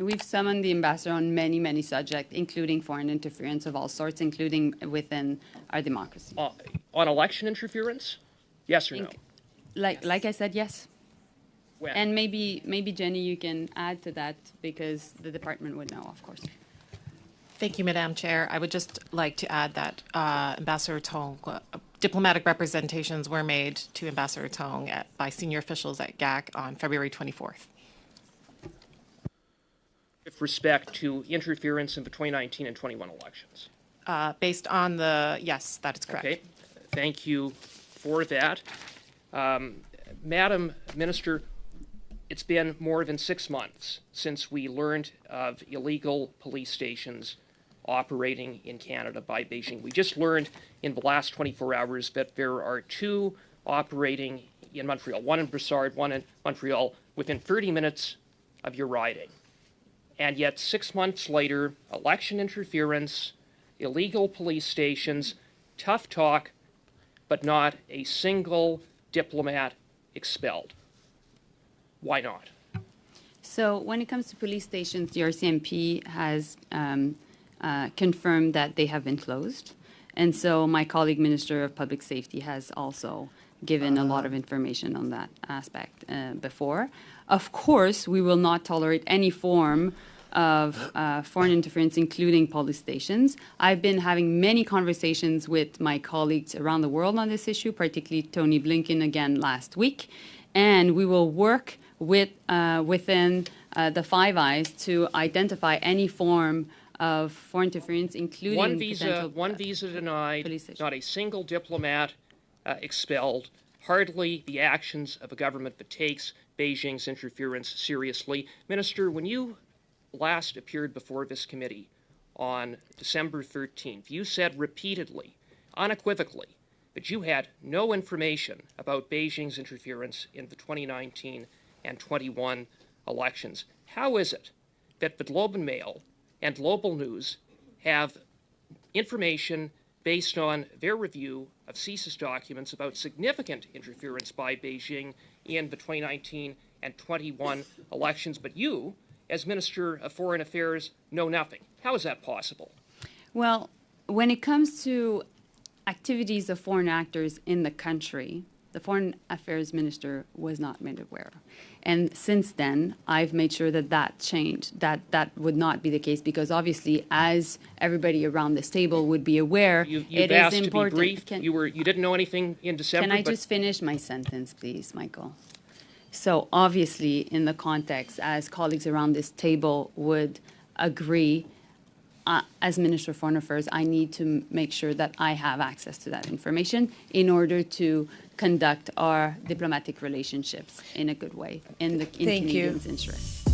We've summoned the ambassador on many, many subjects, including foreign interference of all sorts, including within our democracy. On election interference? Yes or no? Like I said, yes. When? And maybe Jenny, you can add to that because the department would know, of course. Thank you, Madam Chair. I would just like to add that Ambassador Tong, diplomatic representations were made to Ambassador Tong by senior officials at GAC on February 24th. With respect to interference in the 2019 and 21 elections? Based on yes, that is correct. Okay, thank you for that. Madam Minister, it's been more than 6 months since we learned of illegal police stations operating in Canada by Beijing. We just learned in the last 24 hours that there are 2 operating in Montreal, one in Brossard, one in Montreal, within 30 minutes of your riding. And yet 6 months later, election interference, illegal police stations, tough talk, but not a single diplomat expelled. Why not? So when it comes to police stations, the RCMP has confirmed that they have been closed. And so my colleague, Minister of Public Safety, has also given a lot of information on that aspect before. Of course, we will not tolerate any form of foreign interference, including police stations. I've been having many conversations with my colleagues around the world on this issue, particularly Tony Blinken again last week. And we will work within the Five Eyes to identify any form of foreign interference, including one visa denied, not a single diplomat expelled, hardly the actions of a government that takes Beijing's interference seriously. Minister, when you last appeared before this committee on December 13th, you said repeatedly, unequivocally, that you had no information about Beijing's interference in the 2019 and 21 elections. How is it that the Globe and Mail and Global News have information based on their review of CSIS documents about significant interference by Beijing in the 2019 and 21 elections, but you, as Minister of Foreign Affairs, know nothing? How is that possible? Well, when it comes to activities of foreign actors in the country, the Foreign Affairs Minister was not made aware. And since then, I've made sure that that changed, that would not be the case, because obviously, as everybody around this table would be aware, You've it asked is important. To be briefed. You didn't know anything in December. Can I just finish my sentence, please, Michael? So obviously, in the context, as colleagues around this table would agree, as Minister of Foreign Affairs, I need to make sure that I have access to that information in order to conduct our diplomatic relationships in a good way, in Canadians' interest.